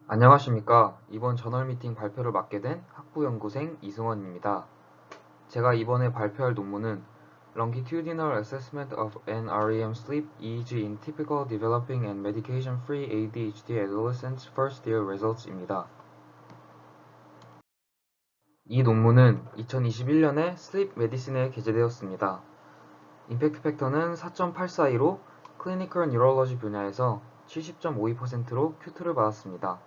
안녕하십니까. 이번 저널 미팅 발표를 맡게 된 학부연구생 이승원입니다. 제가 이번에 발표할 논문은 Longitudinal Assessment of NREM Sleep EEG in Typical Developing and Medication-Free ADHD Adolescents First Year Results입니다. 이 논문은 2021년에 Sleep Medicine에 게재되었습니다. 임팩트 팩터는 4.842로 클리니컬 뉴럴러지 분야에서 70.52%로 큐트를 받았습니다.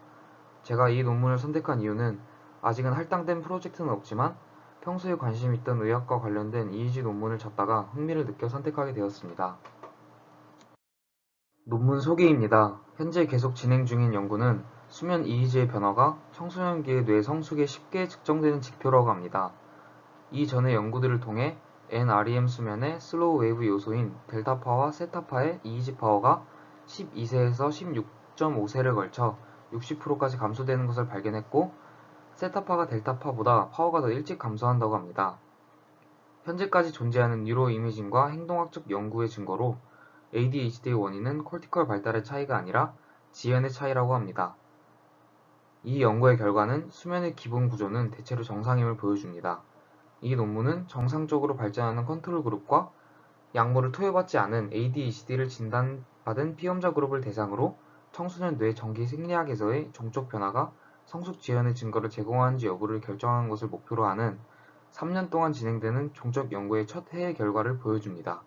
제가 이 논문을 선택한 이유는 아직은 할당된 프로젝트는 없지만 평소에 관심 있던 의학과 관련된 EEG 논문을 찾다가 흥미를 느껴 선택하게 되었습니다. 논문 소개입니다. 현재 계속 진행 중인 연구는 수면 EEG의 변화가 청소년기의 뇌 성숙에 쉽게 측정되는 지표라고 합니다. 이전의 연구들을 통해 NREM 수면의 슬로우 웨이브 요소인 델타파와 세타파의 EEG 파워가 12세에서 16.5세를 걸쳐 60%까지 감소되는 것을 발견했고, 세타파가 델타파보다 파워가 더 일찍 감소한다고 합니다. 현재까지 존재하는 뉴로 이미징과 행동학적 연구의 증거로 ADHD의 원인은 콜티컬 발달의 차이가 아니라 지연의 차이라고 합니다. 이 연구의 결과는 수면의 기본 구조는 대체로 정상임을 보여줍니다. 이 논문은 정상적으로 발전하는 컨트롤 그룹과 약물을 투여받지 않은 ADHD를 진단받은 피험자 그룹을 대상으로 청소년 뇌 정기 생리학에서의 종적 변화가 성숙 지연의 증거를 제공하는지 여부를 결정하는 것을 목표로 하는 3년 동안 진행되는 종적 연구의 첫 해의 결과를 보여줍니다.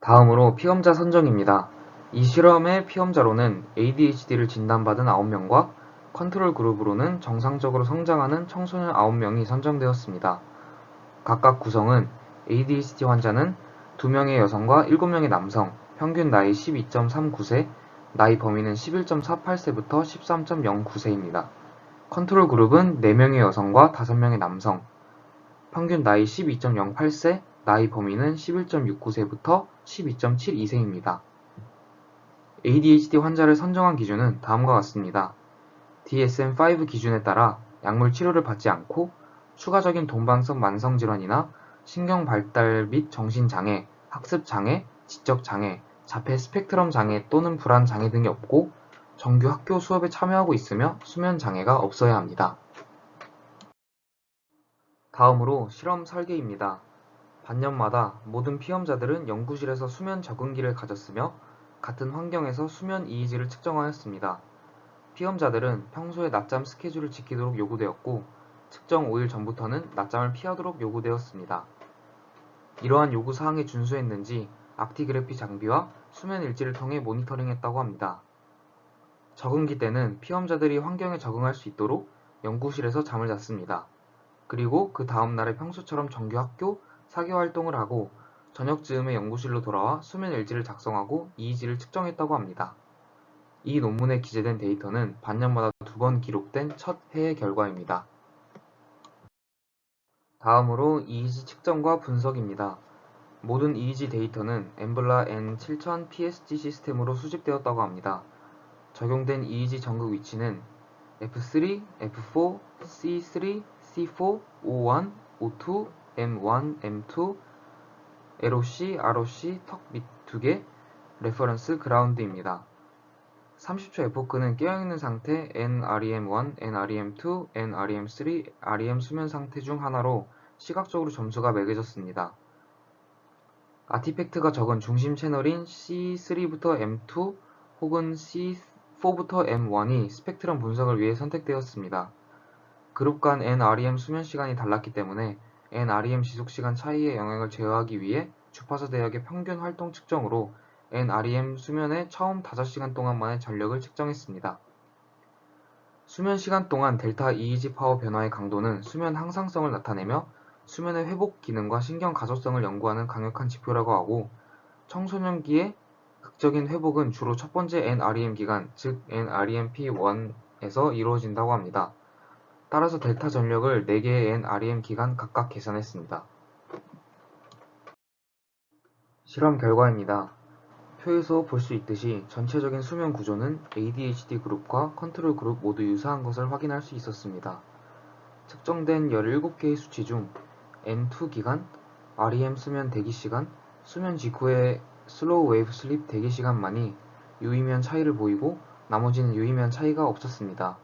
다음으로 피험자 선정입니다. 이 실험의 피험자로는 ADHD를 진단받은 9명과 컨트롤 그룹으로는 정상적으로 성장하는 청소년 9명이 선정되었습니다. 각각 구성은 ADHD 환자는 2명의 여성과 7명의 남성, 평균 나이 12.39세, 나이 범위는 11.48세부터 13.09세입니다. 컨트롤 그룹은 4명의 여성과 5명의 남성, 평균 나이 12.08세, 나이 범위는 11.69세부터 12.72세입니다. ADHD 환자를 선정한 기준은 다음과 같습니다. DSM-5 기준에 따라 약물 치료를 받지 않고 추가적인 동반성 만성질환이나 신경발달 및 정신장애, 학습장애, 지적장애, 자폐 스펙트럼 장애 또는 불안 장애 등이 없고 정규 학교 수업에 참여하고 있으며 수면 장애가 없어야 합니다. 다음으로 실험 설계입니다. 반년마다 모든 피험자들은 연구실에서 수면 적응기를 가졌으며 같은 환경에서 수면 이의지를 측정하였습니다. 피험자들은 평소에 낮잠 스케줄을 지키도록 요구되었고 측정 5일 전부터는 낮잠을 피하도록 요구되었습니다. 이러한 요구사항에 준수했는지 악티그래피 장비와 수면 일지를 통해 모니터링했다고 합니다. 적응기 때는 피험자들이 환경에 적응할 수 있도록 연구실에서 잠을 잤습니다. 그리고 그 다음 날에 평소처럼 정규 학교, 사교 활동을 하고 저녁 즈음에 연구실로 돌아와 수면 일지를 작성하고 이의지를 측정했다고 합니다. 이 논문에 기재된 데이터는 반년마다 2번 기록된 첫 해의 결과입니다. 다음으로 이의지 측정과 분석입니다. 모든 이의지 데이터는 엠블라 N7000 PSG 시스템으로 수집되었다고 합니다. 적용된 이의지 전극 위치는 F3, F4, C3, C4, O1, O2, M1, M2, LOC, ROC, 턱 밑 2개, 레퍼런스 그라운드입니다. 30초 에포크는 깨어있는 상태 NREM1, NREM2, NREM3, REM 수면 상태 중 하나로 시각적으로 점수가 매겨졌습니다. 아티팩트가 적은 중심 채널인 C3부터 M2 혹은 C4부터 M1이 스펙트럼 분석을 위해 선택되었습니다. 그룹 간 NREM 수면 시간이 달랐기 때문에 NREM 지속 시간 차이의 영향을 제어하기 위해 주파수 대역의 평균 활동 측정으로 NREM 수면의 처음 5시간 동안만의 전력을 측정했습니다. 수면 시간 동안 델타 EEG 파워 변화의 강도는 수면 항상성을 나타내며 수면의 회복 기능과 신경 가소성을 연구하는 강력한 지표라고 하고, 청소년기의 극적인 회복은 주로 첫 번째 NREM 기간, 즉 NREMP1에서 이루어진다고 합니다. 따라서 델타 전력을 4개의 NREM 기간 각각 계산했습니다. 실험 결과입니다. 표에서 볼 수 있듯이 전체적인 수면 구조는 ADHD 그룹과 컨트롤 그룹 모두 유사한 것을 확인할 수 있었습니다. 측정된 17개의 수치 중 N2 기간, REM 수면 대기 시간, 수면 직후의 슬로우 웨이브 슬립 대기 시간만이 유의미한 차이를 보이고 나머지는 유의미한 차이가 없었습니다.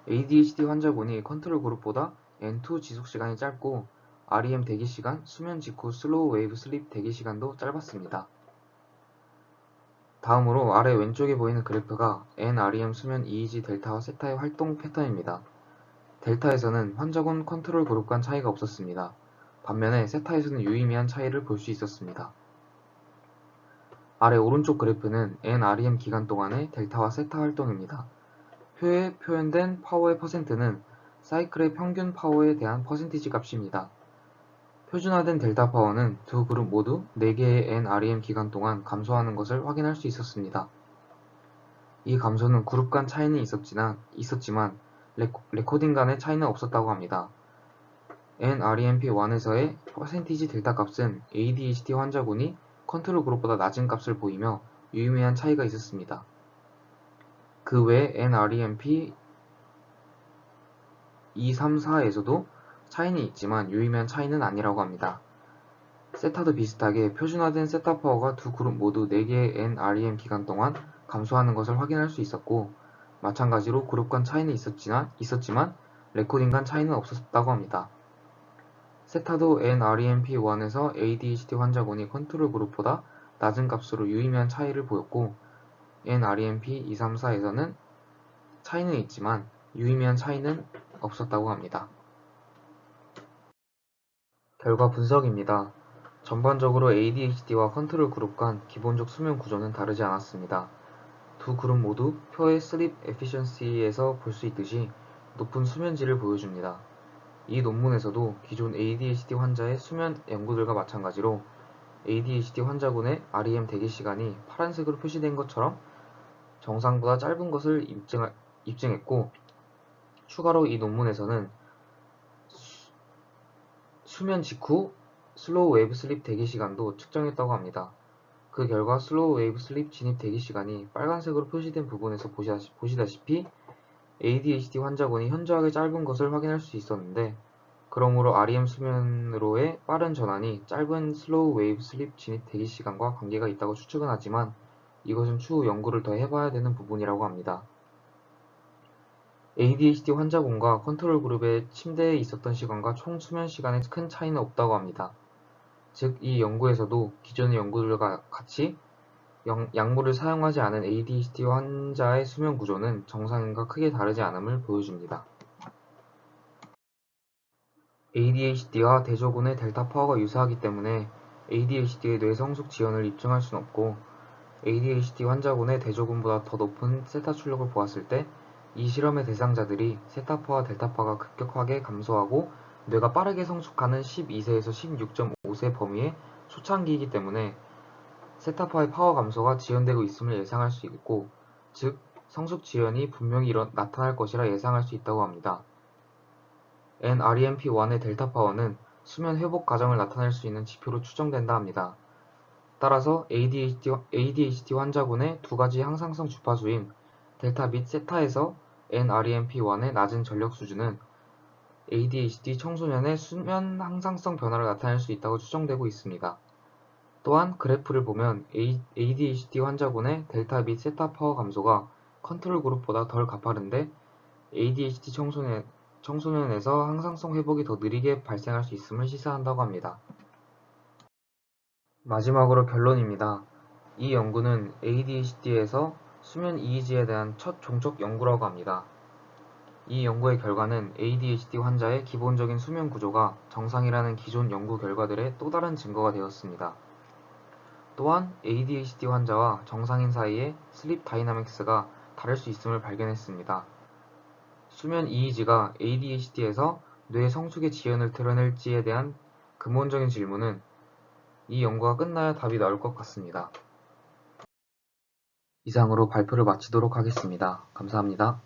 ADHD 환자군이 컨트롤 그룹보다 N2 지속시간이 짧고 REM 대기시간, 수면 직후 슬로우 웨이브 슬립 대기시간도 짧았습니다. 다음으로 아래 왼쪽에 보이는 그래프가 NREM 수면 EEG 델타와 세타의 활동 패턴입니다. 델타에서는 환자군 컨트롤 그룹 간 차이가 없었습니다. 반면에 세타에서는 유의미한 차이를 볼 수 있었습니다. 아래 오른쪽 그래프는 NREM 기간 동안의 델타와 세타 활동입니다. 표에 표현된 파워의 퍼센트는 사이클의 평균 파워에 대한 퍼센티지 값입니다. 표준화된 델타 파워는 두 그룹 모두 4개의 NREM 기간 동안 감소하는 것을 확인할 수 있었습니다. 이 감소는 그룹 간 차이는 있었지만 레코딩 간의 차이는 없었다고 합니다. NREMP1에서의 퍼센티지 델타 값은 ADHD 환자군이 컨트롤 그룹보다 낮은 값을 보이며 유의미한 차이가 있었습니다. 그 외 NREMP 2, 3, 4에서도 차이는 있지만 유의미한 차이는 아니라고 합니다. 세타도 비슷하게 표준화된 세타 파워가 두 그룹 모두 4개의 NREM 기간 동안 감소하는 것을 확인할 수 있었고, 마찬가지로 그룹 간 차이는 있었지만 레코딩 간 차이는 없었다고 합니다. 세타도 NREMP1에서 ADHD 환자군이 컨트롤 그룹보다 낮은 값으로 유의미한 차이를 보였고, NREMP 2, 3, 4에서는 차이는 있지만 유의미한 차이는 없었다고 합니다. 결과 분석입니다. 전반적으로 ADHD와 컨트롤 그룹 간 기본적 수면 구조는 다르지 않았습니다. 두 그룹 모두 표의 슬립 에피션시에서 볼 수 있듯이 높은 수면질을 보여줍니다. 이 논문에서도 기존 ADHD 환자의 수면 연구들과 마찬가지로 ADHD 환자군의 REM 대기 시간이 파란색으로 표시된 것처럼 정상보다 짧은 것을 입증했고, 추가로 이 논문에서는 수면 직후 슬로우 웨이브 슬립 대기 시간도 측정했다고 합니다. 그 결과 슬로우 웨이브 슬립 진입 대기 시간이 빨간색으로 표시된 부분에서 보시다시피 ADHD 환자군이 현저하게 짧은 것을 확인할 수 있었는데, 그러므로 REM 수면으로의 빠른 전환이 짧은 슬로우 웨이브 슬립 진입 대기 시간과 관계가 있다고 추측은 하지만 이것은 추후 연구를 더 해봐야 되는 부분이라고 합니다. ADHD 환자군과 컨트롤 그룹의 침대에 있었던 시간과 총 수면 시간에 큰 차이는 없다고 합니다. 즉, 이 연구에서도 기존의 연구들과 같이 약물을 사용하지 않은 ADHD 환자의 수면 구조는 정상인과 크게 다르지 않음을 보여줍니다. ADHD와 대조군의 델타 파워가 유사하기 때문에 ADHD의 뇌 성숙 지연을 입증할 수는 없고, ADHD 환자군의 대조군보다 더 높은 세타 출력을 보았을 때 이 실험의 대상자들이 세타파와 델타파가 급격하게 감소하고 뇌가 빠르게 성숙하는 12세에서 16.5세 범위의 초창기이기 때문에 세타파의 파워 감소가 지연되고 있음을 예상할 수 있고, 즉 성숙 지연이 분명히 나타날 것이라 예상할 수 있다고 합니다. NREMP1의 델타 파워는 수면 회복 과정을 나타낼 수 있는 지표로 추정된다 합니다. 따라서 ADHD 환자군의 두 가지 항상성 주파수인 델타 및 세타에서 NREMP1의 낮은 전력 수준은 ADHD 청소년의 수면 항상성 변화를 나타낼 수 있다고 추정되고 있습니다. 또한 그래프를 보면 ADHD 환자군의 델타 및 세타 파워 감소가 컨트롤 그룹보다 덜 가파른데 ADHD 청소년에서 항상성 회복이 더 느리게 발생할 수 있음을 시사한다고 합니다. 마지막으로 결론입니다. 이 연구는 ADHD에서 수면 EEG에 대한 첫 종적 연구라고 합니다. 이 연구의 결과는 ADHD 환자의 기본적인 수면 구조가 정상이라는 기존 연구 결과들의 또 다른 증거가 되었습니다. 또한 ADHD 환자와 정상인 사이의 슬립 다이나믹스가 다를 수 있음을 발견했습니다. 수면 EEG가 ADHD에서 뇌 성숙의 지연을 드러낼지에 대한 근본적인 질문은 이 연구가 끝나야 답이 나올 것 같습니다. 이상으로 발표를 마치도록 하겠습니다. 감사합니다.